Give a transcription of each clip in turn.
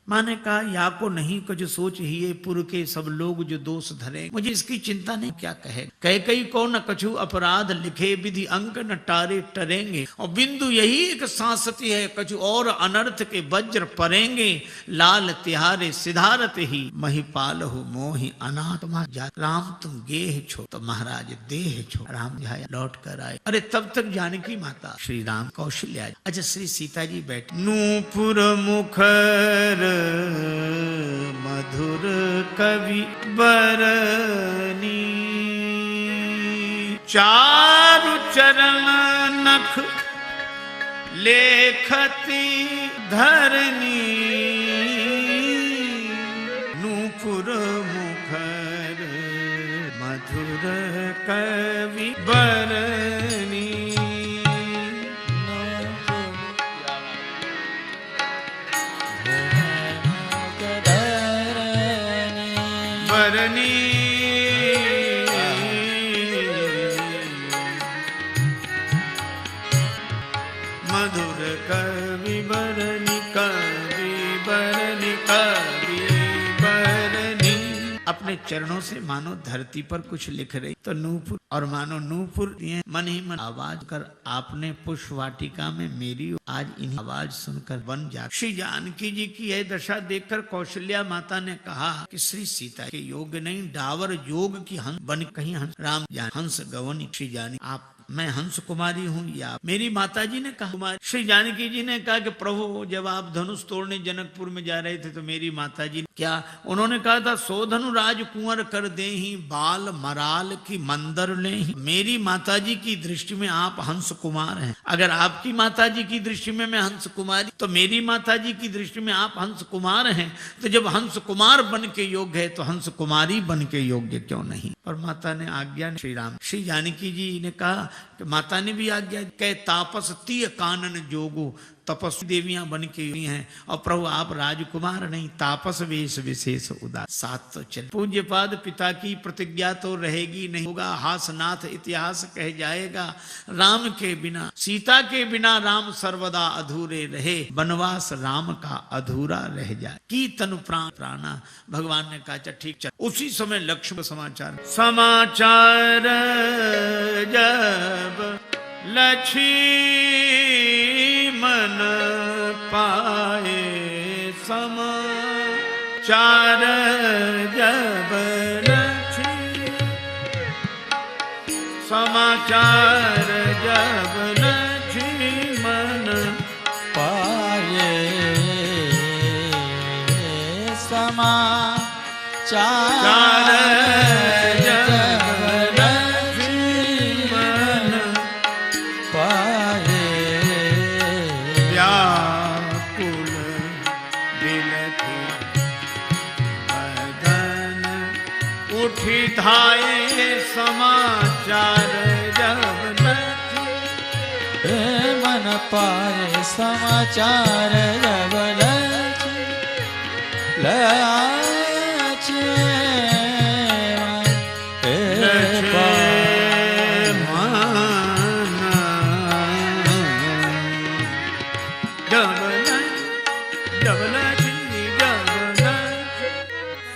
माँ ने कहा या को नहीं कुछ सोच ही ये पुर के सब लोग जो दोष धरे, मुझे इसकी चिंता नहीं, क्या कहे। कह कई को न कछु अपराध लिखे, विधि अंक न टारे टरेंगे। और बिंदु यही एक सांसती है, कछु और अनर्थ के वज्र परेंगे। लाल तिहारे सिधारत ही, महिपाल हो मोहि अनाथ। राम तुम गेह छो तो महाराज देह छो। राम जाया लौट कर आए। अरे तब तक जानकी माता श्री राम कौशल्या, अच्छा श्री सीता जी बैठे। नूपुर मुखर मधुर कवि बरनी, चारु चरण नख लेखती धरनी। नूपुर मुखर मधुर कवि बरनी। बरनी मधुर कवि बरनी, कवि बरनी, कवि बरनी। अपने चरणों से मानो धरती पर कुछ लिख रही तो नूपुर, और मानो नूपुर मन ही मन आवाज कर आपने पुष्प वाटिका में मेरी आज इन्हीं आवाज सुनकर बन जा। श्री जानकी जी की यह दशा देखकर कौशल्या माता ने कहा कि श्री सीता के योग नहीं, डावर योग की हंस बन कहीं हंस। राम जान हंस गवनी। श्री जानी आप मैं हंस कुमारी हूँ या मेरी माता जी ने कहा कुमारी। श्री जानकी जी ने कहा कि प्रभु जब आप धनुष तोड़ने जनकपुर में जा रहे थे तो मेरी माता जी क्या उन्होंने कहा था, सो धनु राज कुंवर कर दे ही, बाल मराल की मंदर ले ही। मेरी माता जी की दृष्टि में आप हंस कुमार हैं। अगर आपकी माता जी की दृष्टि में मैं हंस कुमारी, तो मेरी माता जी की दृष्टि में आप हंस कुमार हैं। तो जब हंस कुमार बन के योग्य है तो हंस कुमारी बन के योग्य क्यों नहीं। और माता ने आज्ञा, श्री राम श्री जानकी जी ने कहा कि माता ने भी आज्ञा, कह तापस तीय कानन जोगो, तपस्वी देवियां बन के हुई हैं। और प्रभु आप राजकुमार नहीं, तापस वेश विशेष उदास। साथ तो चल पूज्य पाद पिता की प्रतिज्ञा तो रहेगी नहीं, होगा हासनाथ इतिहास कह जाएगा। राम के बिना सीता के बिना राम सर्वदा अधूरे रहे, वनवास राम का अधूरा रह जाए। की तनु प्राण प्राणा। भगवान ने कहा ठीक चल। उसी समय लक्ष्मण समाचार जब लक्ष्मण पाए समाचार, जब समाचार जब लक्ष्मण पाए समाचार, धाये समाचार जब मन पाए समाचार जब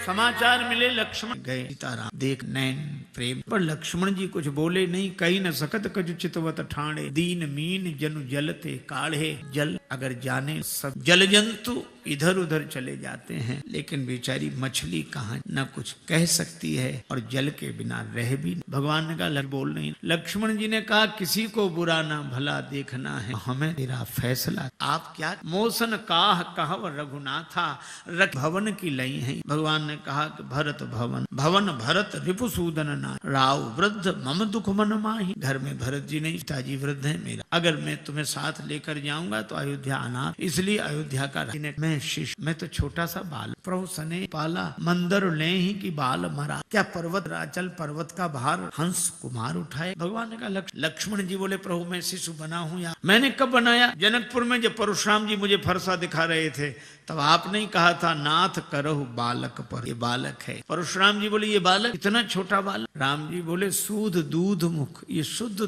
समाचार मिले। लक्ष्मण गए, सीताराम देख नैन प्रेम पर लक्ष्मण जी कुछ बोले नहीं। कहीं न सकत कछु चितवत ठाणे, दीन मीन जनु जलते काढ़े। जल अगर जाने सब जल जंतु इधर उधर चले जाते हैं, लेकिन बेचारी मछली कहाँ न कुछ कह सकती है और जल के बिना रह भी। भगवान ने कहा बोल नहीं। लक्ष्मण जी ने कहा किसी को बुरा ना भला देखना है, हमें तेरा फैसला। आप क्या मोसन काह कहव रघुनाथा, रख भवन की लई है। भगवान ने कहा कि भरत भवन भवन भरत रिपुसूदन ना, राव वृद्ध मम दुख मन माही। घर में भरत जी नहीं, पिताजी वृद्ध है मेरा। अगर मैं तुम्हें साथ लेकर जाऊंगा तो अयोध्या अनाथ, इसलिए अयोध्या का मैं शिष्य, मैं तो छोटा सा बाल। प्रभु सने पाला, मंदर ले ही की बाल मरा। क्या पर्वत राचल पर्वत का भार हंस कुमार उठाए। भगवान ने कहा लक्ष्मण जी बोले प्रभु मैं शिशु बना हूं या मैंने कब बनाया? जनकपुर में जब परशुराम जी मुझे फरसा दिखा रहे थे तब आपने ही कहा था नाथ करहु बालक पर, ये बालक है। परशुराम जी बोले ये बालक इतना छोटा बालक? राम जी बोले सूद दूध मुख, ये शुद्ध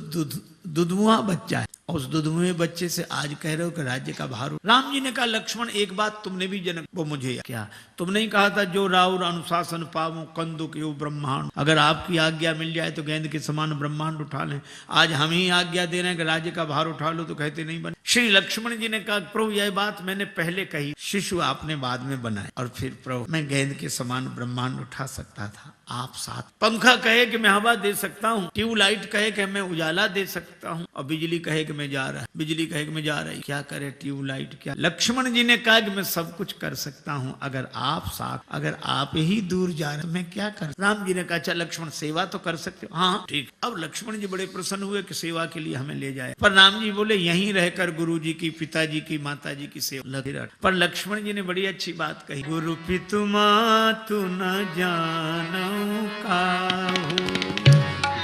दुधमुआ बच्चा है। उस दुधमुए बच्चे से आज कह रहे हो कि राज्य का भार। राम जी ने कहा लक्ष्मण एक बात तुमने भी जनक वो मुझे क्या तुमने ही कहा था जो राउर अनुशासन पावो कंदुक यो ब्रह्मांड, अगर आपकी आज्ञा मिल जाए तो गेंद के समान ब्रह्मांड उठा लें। आज हम ही आज्ञा दे रहे हैं कि राज्य का भार उठा लो तो कहते नहीं बने। श्री लक्ष्मण जी ने कहा प्रभु यह बात मैंने पहले कही, शिशु आपने बाद में बनाए, और फिर प्रभु मैं गेंद के समान ब्रह्मांड उठा सकता था, आप साथ। पंखा कहे कि मैं हवा दे सकता हूँ, ट्यूबलाइट कहे कि मैं उजाला दे सकता हूँ, और बिजली कहे कि मैं जा रहा, बिजली कहे कि मैं जा रही, क्या करे ट्यूबलाइट क्या। लक्ष्मण जी ने कहा कि मैं सब कुछ कर सकता हूँ अगर आप साथ, अगर आप ही दूर जा रहे मैं क्या कर। राम जी ने कहा अच्छा लक्ष्मण सेवा तो कर सकते हो। हाँ ठीक। अब लक्ष्मण जी बड़े प्रसन्न हुए कि सेवा के लिए हमें ले जाए। पर राम जी बोले यहीं रहकर गुरु जी की, पिताजी की, माता जी की सेवा लगे रह। पर लक्ष्मण जी ने बड़ी अच्छी बात कही, गुरु पितु मातु न जानऊ काहू,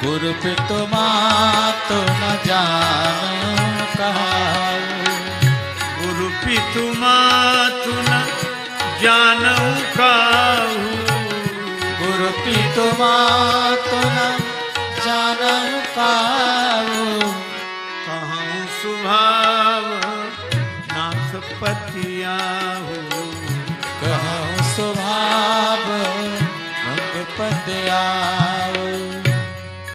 गुरु पितु मातु न जानऊ काहू, गुरु पितु मातु न जानऊ काहू, गुरु पितु मातु न जानऊ काहू, कहूँ स्वभाव नाथ पतियाहू, कहूँ स्वभाव मंद पतियाहू।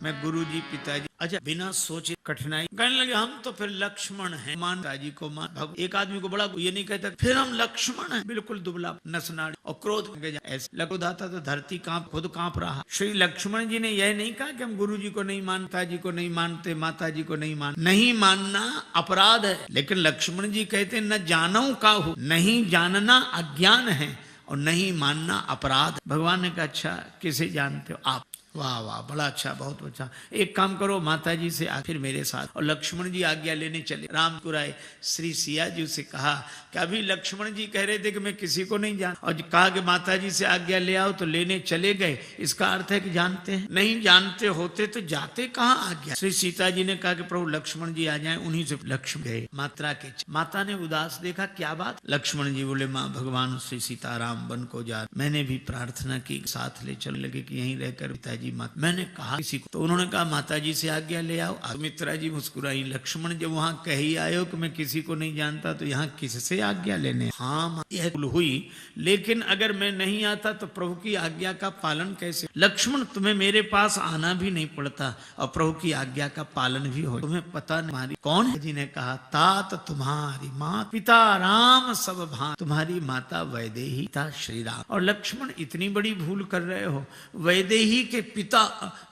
मैं गुरु जी पिताजी अच्छा बिना सोचे कठिनाई कहने लगे हम तो फिर लक्ष्मण हैं, मान पिताजी को मान। एक आदमी को बड़ा ये नहीं कहता फिर हम लक्ष्मण हैं, बिल्कुल दुबला नसनाड़ी और क्रोध ऐसे क्रोध आता तो धरती कांप, खुद कांप रहा। श्री लक्ष्मण जी ने यह नहीं कहा कि हम गुरु जी को नहीं मानता, जी को नहीं मानते, माता जी को नहीं मान, नहीं मानना अपराध है। लेकिन लक्ष्मण जी कहते न जानऊ काहू, नहीं जानना अज्ञान है और नहीं मानना अपराध। भगवान ने कहा अच्छा किसे जानते हो आप? वाह वाह बड़ा अच्छा, बहुत अच्छा। एक काम करो माता जी से फिर मेरे साथ। और लक्ष्मण जी आज्ञा लेने चले। राम कुराए श्री सिया जी से कहा कि अभी लक्ष्मण जी कह रहे थे कि मैं किसी को नहीं जान, और कहा कि माता जी से आज्ञा ले आओ तो लेने चले गए। इसका अर्थ है कि जानते हैं, नहीं जानते होते तो जाते कहाँ आज्ञा। श्री सीता जी ने कहा कि प्रभु लक्ष्मण जी आ जाए, उन्हीं से लक्ष्मण गए। माता ने उदास देखा, क्या बात? लक्ष्मण जी बोले माँ भगवान श्री सीताराम वन को जा, मैंने भी प्रार्थना की, साथ ले चल लगे कि यहीं रहकर पिताजी माता, मैंने कहा किसी को, तो उन्होंने कहा माता जी से आज्ञा ले आओ। सुमित्रा जी मुस्कुराई, लक्ष्मण जब वहां कही आए हो कि मैं किसी को नहीं जानता तो यहाँ किससे आज्ञा लेने? हाँ यह हुई, लेकिन अगर मैं नहीं आता तो प्रभु की आज्ञा का पालन कैसे? लक्ष्मण तुम्हें मेरे पास आना भी नहीं पड़ता और प्रभु की आज्ञा का पालन भी हो, तुम्हें पता नहीं कौन है? जी ने कहा तात तुम्हारी माँ पिता राम सब भान, तुम्हारी माता वैदेही पिता श्री राम। और लक्ष्मण इतनी बड़ी भूल कर रहे हो, वैदेही के पिता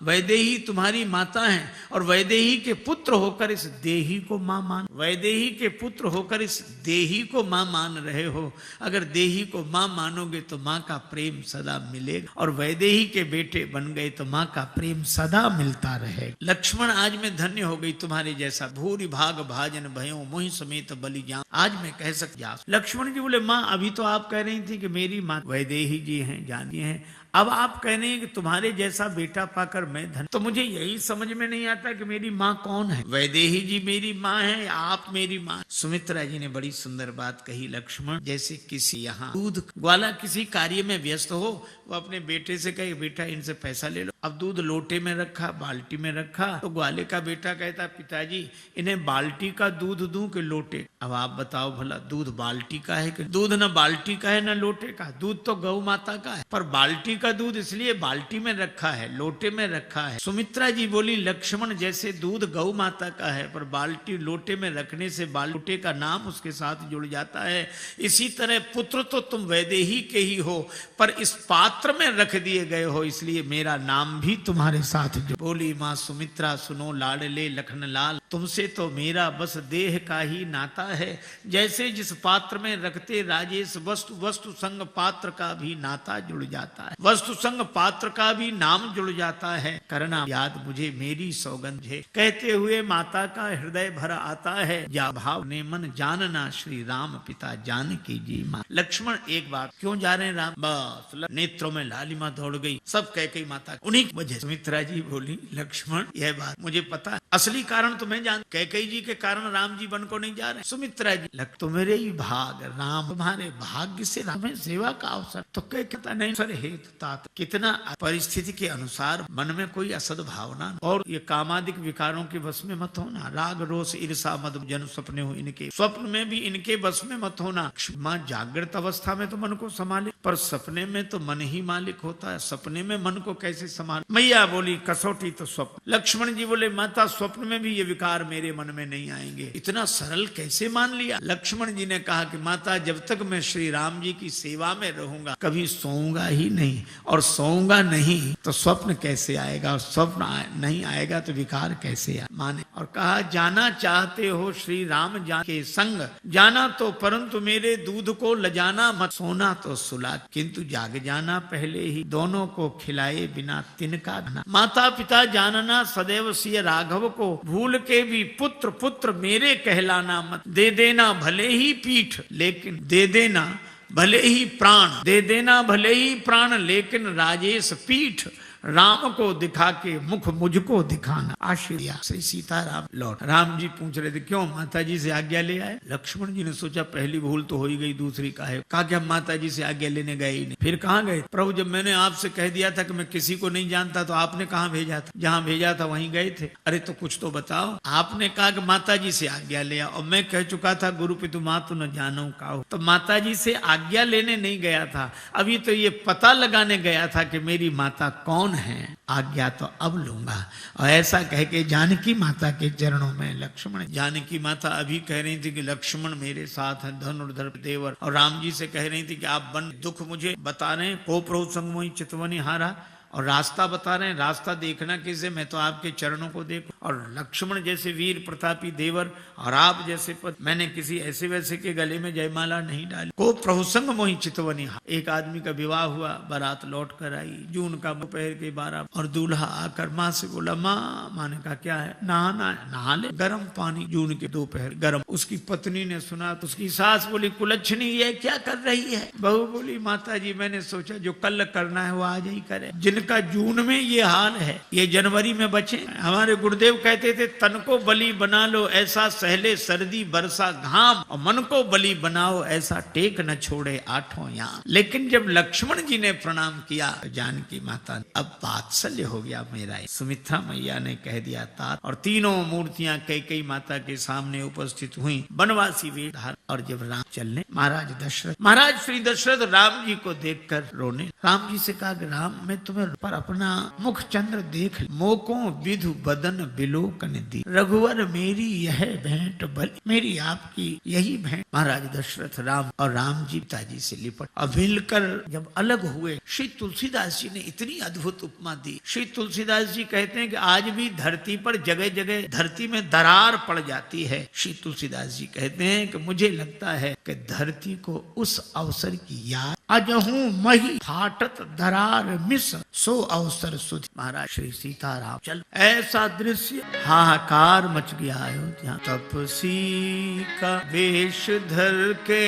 वैदेही तुम्हारी माता है और वैदेही के पुत्र होकर इस देही को मां मान, वैदेही के पुत्र होकर इस देही को मां मान रहे हो। अगर देही को मां मानोगे तो मां का प्रेम सदा मिलेगा, और वैदेही के बेटे बन गए तो मां का प्रेम सदा मिलता रहेगा। लक्ष्मण आज मैं धन्य हो गई तुम्हारे जैसा, भूरि भाग भाजन भयो मोहि समेत बलि जान, आज मैं कह सकता। लक्ष्मण जी बोले मां अभी तो आप कह रही थी कि मेरी मां वैदेही जी हैं, जानती हैं, अब आप कह रहे हैं कि तुम्हारे जैसा बेटा पाकर मैं धन, तो मुझे यही समझ में नहीं आता कि मेरी माँ कौन है? वैदेही जी मेरी माँ है या आप मेरी माँ? सुमित्रा जी ने बड़ी सुंदर बात कही, लक्ष्मण जैसे किसी यहाँ दूध ग्वाला किसी कार्य में व्यस्त हो, वो अपने बेटे से कहे बेटा इनसे पैसा ले लो। अब दूध लोटे में रखा, बाल्टी में रखा, तो ग्वाले का बेटा कहता पिताजी इन्हें बाल्टी का दूध दूं कि लोटे? अब आप बताओ भला दूध बाल्टी का है कि दूध न बाल्टी का है न लोटे का, दूध तो गौ माता का है, पर बाल्टी का दूध इसलिए बाल्टी में रखा है, लोटे में रखा है। सुमित्रा जी बोली लक्ष्मण जैसे दूध गौ माता का है पर बाल्टी लोटे में रखने से लोटे का नाम उसके साथ जुड़ जाता है, इसी तरह पुत्र तो तुम वैदेही के ही हो पर इस पात्र में रख दिए गए हो, इसलिए मेरा नाम राम भी तुम्हारे साथ जो। बोली माँ सुमित्रा सुनो लाडले लखन लाल, तुमसे तो मेरा बस देह का ही नाता है। जैसे जिस पात्र में रखते राजेश वस्तु, वस्तु संग पात्र का भी नाता जुड़ जाता है, वस्तु संग पात्र का भी नाम जुड़ जाता है। करना याद मुझे मेरी सौगंध है, कहते हुए माता का हृदय भर आता है। या भाव ने मन जानना श्री राम पिता जानकी जी माँ। लक्ष्मण एक बात, क्यों जा रहे हैं राम? बस नेत्रों में लालिमा दौड़ गई, सब कैकेयी माता उन्हीं की वजह। सुमित्रा जी बोली लक्ष्मण यह बात मुझे पता है, असली कारण तुम्हें जान, कैकेयी जी के कारण राम जी वन को नहीं जा रहे। सुमित्रा जी तो मेरे ही भाग, राम तुम्हारे भाग्य से तुम्हें सेवा का अवसर, तो कहता नहीं सर हेतु तात। कितना परिस्थिति के अनुसार मन में कोई असद भावना और ये कामादिक विकारों के वश में मत होना। राग रोष ईर्षा मद जन सपने हो इनके, स्वप्न में भी इनके वश में मत होना। मां जागृत अवस्था में तो मन को संभाले, पर सपने में तो मन ही मालिक होता है। सपने में मन को कैसे संभाल? मैया बोली कसौटी तो स्वप्न। लक्ष्मण जी बोले माता स्वप्न में भी ये विकार मेरे मन में नहीं आएंगे। इतना सरल कैसे मान लिया? लक्ष्मण जी ने कहा कि माता जब तक मैं श्री राम जी की सेवा में रहूंगा कभी सोऊंगा ही नहीं, और सोऊंगा नहीं तो स्वप्न कैसे आएगा, और स्वप्न नहीं आएगा तो विकार कैसे आए? माने और कहा जाना चाहते हो श्री राम जान के संग, जाना तो परंतु मेरे दूध को लजाना मत, सोना तो सुला किंतु जाग जाना पहले ही, दोनों को खिलाए बिना तिनका बना। माता पिता जानना सदैव सिय राघव को, भूल के भी पुत्र पुत्र मेरे कहलाना मत। दे देना भले ही पीठ लेकिन दे देना भले ही प्राण, दे देना भले ही प्राण लेकिन राजेश पीठ, राम को दिखा के मुख मुझको दिखाना। आशीर्या श्री सीताराम लौट। राम जी पूछ रहे थे क्यों माता जी से आज्ञा ले आए? लक्ष्मण जी ने सोचा पहली भूल तो हो ही गई, दूसरी का है। कहा कि हम माता जी से आज्ञा लेने गए ही नहीं। फिर कहाँ गए? प्रभु जब मैंने आपसे कह दिया था कि मैं किसी को नहीं जानता तो आपने कहाँ भेजा था? जहाँ भेजा था वहीं गए थे। अरे तो कुछ तो बताओ। आपने कहा कि माता जी से आज्ञा ले, और मैं कह चुका था गुरु पितु मातु न जानो काहू। तो माता जी से आज्ञा लेने नहीं गया था, अभी तो ये पता लगाने गया था कि मेरी माता कौन है। आज्ञा तो अब लूंगा। और ऐसा कह के जानकी माता के चरणों में लक्ष्मण, जानकी माता अभी कह रही थी कि लक्ष्मण मेरे साथ है धनुर्धर देवर, और राम जी से कह रही थी कि आप बन दुख मुझे बता रहे हैं, को प्रभु संग मोहि चितवनी हारा, और रास्ता बता रहे हैं, रास्ता देखना किसे? मैं तो आपके चरणों को देखूं। और लक्ष्मण जैसे वीर प्रतापी देवर और आप जैसे पद, मैंने किसी ऐसे वैसे के गले में जयमाला नहीं डाली। को प्रभु संग मोहि चितवनी। एक आदमी का विवाह हुआ, बारात लौट कर आई, जून का दोपहर के 12, और दूल्हा आकर माँ से बोला माँ ने कहा क्या है? नहाना है। नहा ले, गर्म पानी, जून के दोपहर गर्म। उसकी पत्नी ने सुना तो उसकी सास बोली कुलच्छनी ये क्या कर रही है? बहू बोली माता जी मैंने सोचा जो कल करना है वो आज ही करे। जिनका जून में ये हाल है ये जनवरी में बचे। हमारे गुरुदेव कहते थे तन को बलि बना लो ऐसा सहले सर्दी बरसा घाम, और मन को बलि बनाओ ऐसा टेक न छोड़े आठों याम। लेकिन जब लक्ष्मण जी ने प्रणाम किया तो जानकी माता ने अब वात्सल्य हो गया मेरा। सुमित्रा मैया ने कह दिया तात, और तीनों मूर्तियां कैकेयी माता के सामने उपस्थित हुई बनवासी वेश धारण। और जब राम चलने, महाराज श्री दशरथ राम जी को देखकर रोने। राम जी से कहा राम मैं तुम्हें पर अपना मुख चंद्र देख, मोको विधु बदन बिलोकन दी, रघुवर मेरी यह भेंट बलि, मेरी आपकी यही भेंट। महाराज दशरथ राम और राम जी पिताजी से लिपट और मिलकर जब अलग हुए, श्री तुलसीदास जी ने इतनी अद्भुत उपमा दी। श्री तुलसीदास जी कहते हैं कि आज भी धरती पर जगह जगह धरती में दरार पड़ जाती है। श्री तुलसीदास जी कहते हैं कि मुझे लगता है कि धरती को उस अवसर की याद अजहू मही फाटत दरार मिस सो अवसर सुध। महाराज श्री सीताराम चल, ऐसा दृश्य हाहाकार मच गया अयोध्या। तपसी का वेश धर के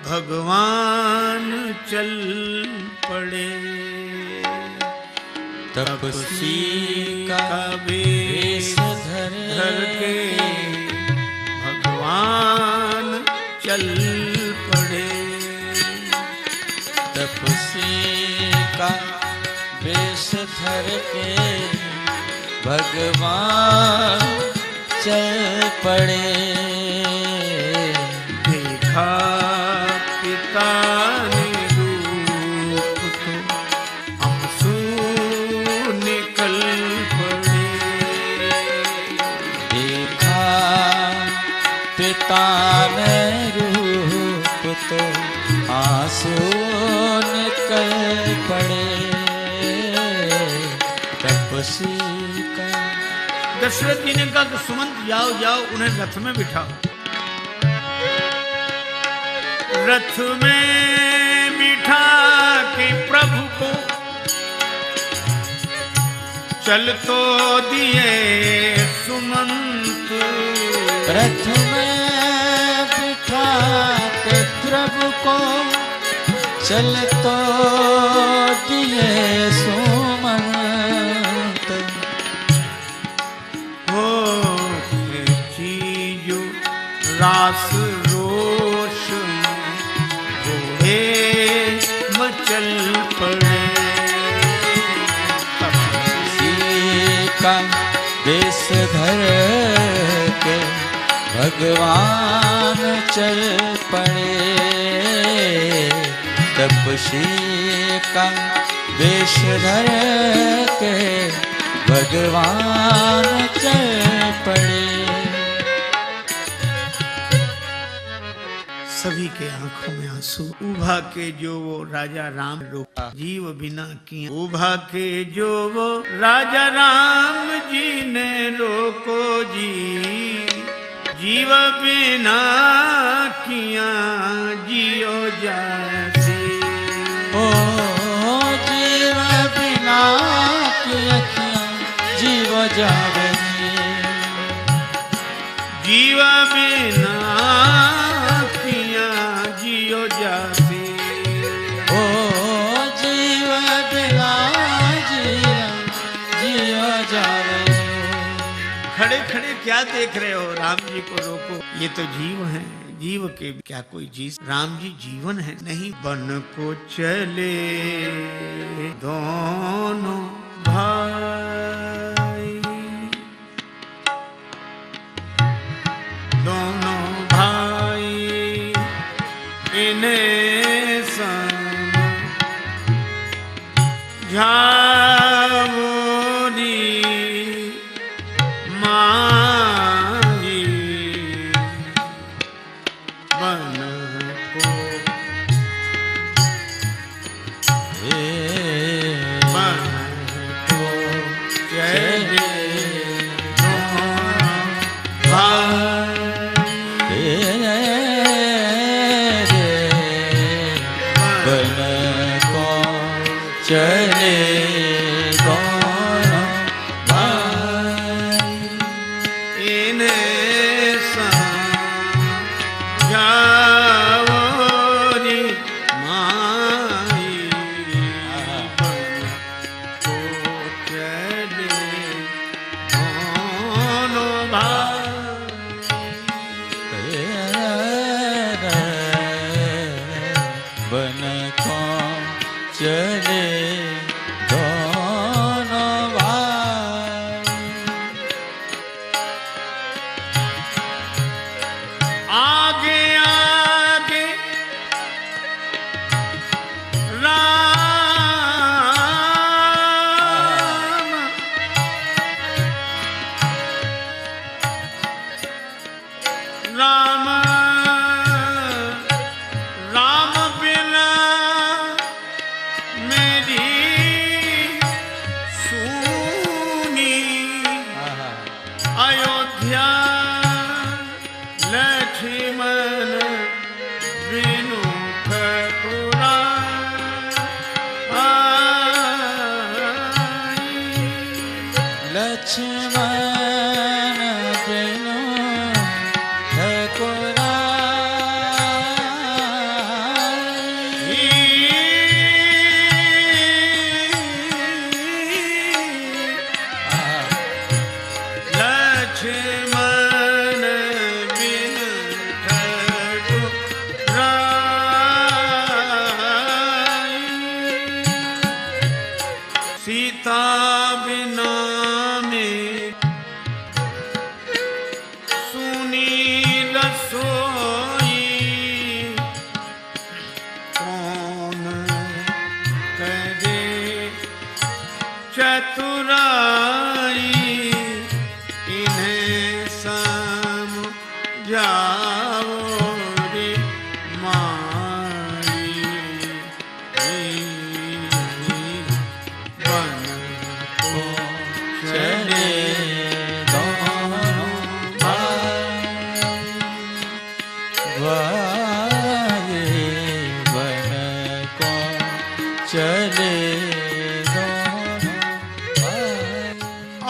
भगवान चल पड़े, तपसी का वेश धर के भगवान चल पड़े। तपसी का वेश धर के भगवान चल पड़े। देखा पिता ने रूप तो आंसू निकल पड़े। देखा पिता ने रूप तो आंसू निकल पड़े। तपसी का। दशरथ जी ने कहा कि सुमंत जाओ जाओ उन्हें रथ में बिठाओ। रथ में बिठा के प्रभु को चल तो दिए सुमंत। रथ में बिठा के प्रभु को चल तो दिए सुमंत। हो चीजो रास रोष घोड़े मचल पड़े। का देश धर के भगवान चल पड़े। तपसी का वेश धर के भगवान चल पड़े। सभी के आंखों में आंसू। उभा के जो वो राजा राम रोका जीव बिना किया। उभा के जो वो राजा राम जी ने रोको जी। जीव बिना किया जियो जैसे। ओ जीव बिना किया जीव जावे। जीव बिना किया जियो जासे। ओ जीव बिना जियो जावे। खड़े खड़े क्या देख रहे हो? राम जी को रोको। ये तो जीव हैं, जीव के क्या कोई चीज? राम जी जीवन है नहीं। बन को चले दोनों भाई। दोनों भाई इन्हें समझावोरी माई। बन को बन को चले चले दोनों भाई। इन्हें समझावोरी माई। बन को चले दोनों भाई। बन को चले दोनों भाई। आगे आगे राम राम राम बिना मेरी सूनी। अयोध्या लक्ष्मण बिनु ठकुराई। लक्ष्मण बिनु ठकुराई। लक्ष्मण बिन ठकुराई। सीता बिना में सुनी रसोई। कौन करे चतुराई। इन्हें समझाओ रे माई। बन को चले दोनों भाई।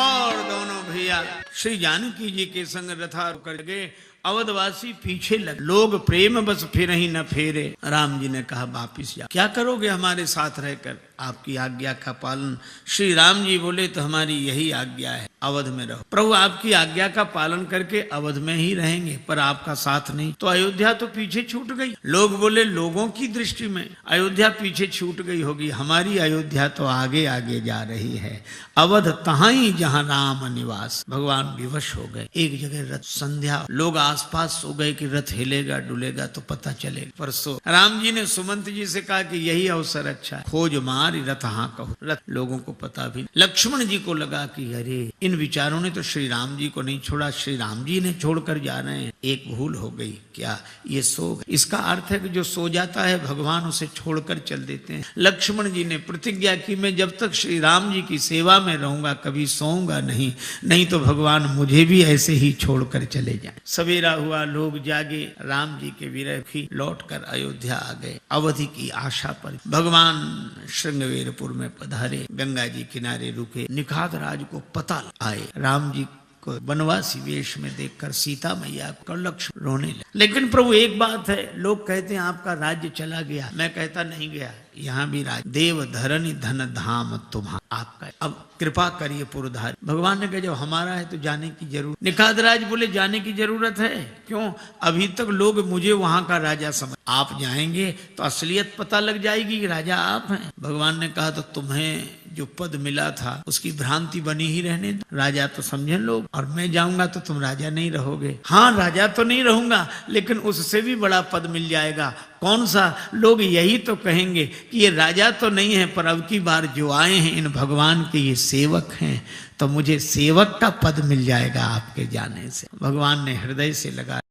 और दोनों भैया श्री जानकी जी के संग रथारूढ़ कर गए। अवधवासी पीछे लगे। लोग प्रेम बस फिर ही न फेरे। राम जी ने कहा वापिस जा। क्या करोगे हमारे साथ रहकर? आपकी आज्ञा का पालन। श्री राम जी बोले तो हमारी यही आज्ञा है, अवध में रहो। प्रभु आपकी आज्ञा का पालन करके अवध में ही रहेंगे, पर आपका साथ नहीं। तो अयोध्या तो पीछे छूट गई। लोग बोले लोगों की दृष्टि में अयोध्या पीछे छूट गई होगी, हमारी अयोध्या तो आगे आगे जा रही है। अवध तहाई जहां राम निवास। भगवान विवश हो गए। एक जगह रथ संध्या, लोग आसपास सो गए कि रथ हिलेगा डुलेगा तो पता चलेगा। परसों राम जी ने सुमंत जी से कहा कि यही अवसर अच्छा है, खोज मार रथ हाँ कहो। रथ लोगों को पता भी। लक्ष्मण जी को लगा कि अरे इन विचारों ने तो श्री राम जी को नहीं छोड़ा, श्री राम जी ने छोड़कर जा रहे हैं। एक भूल हो गई। क्या? ये सो गए। इसका अर्थ है कि जो सो जाता है भगवान उसे छोड़कर चल देते हैं। लक्ष्मण जी ने प्रतिज्ञा की मैं जब तक श्री राम जी की सेवा में रहूंगा कभी सोऊंगा नहीं, नहीं तो भगवान मुझे भी ऐसे ही छोड़कर चले जाएं। सवेरा हुआ, लोग जागे। राम जी के विरही लौट कर अयोध्या आ गए। अवधि की आशा पर भगवान श्रृंगवेरपुर में पधारे। गंगा जी किनारे रुके। निखात राज को पता आए राम जी को वनवासी वेश में देखकर सीता मैया को लक्ष्मण रोने लगे। लेकिन प्रभु एक बात है, लोग कहते हैं आपका राज्य चला गया। मैं कहता नहीं गया, यहाँ भी राज। देव धरनी धन धाम तुम्हारा आपका। अब कृपा करिए पुरधारी। भगवान ने कहा जब हमारा है तो जाने की जरूरत। निखातराज बोले जाने की जरूरत है। क्यों? अभी तक लोग मुझे वहां का राजा समझ, आप जाएंगे तो असलियत पता लग जाएगी कि राजा आप हैं। भगवान ने कहा तो तुम्हें जो पद मिला था उसकी भ्रांति बनी ही रहने दो। राजा तो समझे लोग, और मैं जाऊंगा तो तुम राजा नहीं रहोगे। हाँ राजा तो नहीं रहूंगा, लेकिन उससे भी बड़ा पद मिल जाएगा। कौन सा? लोग यही तो कहेंगे कि ये राजा तो नहीं है, पर अब की बार जो आए हैं इन भगवान के ये सेवक हैं, तो मुझे सेवक का पद मिल जाएगा आपके जाने से। भगवान ने हृदय से लगा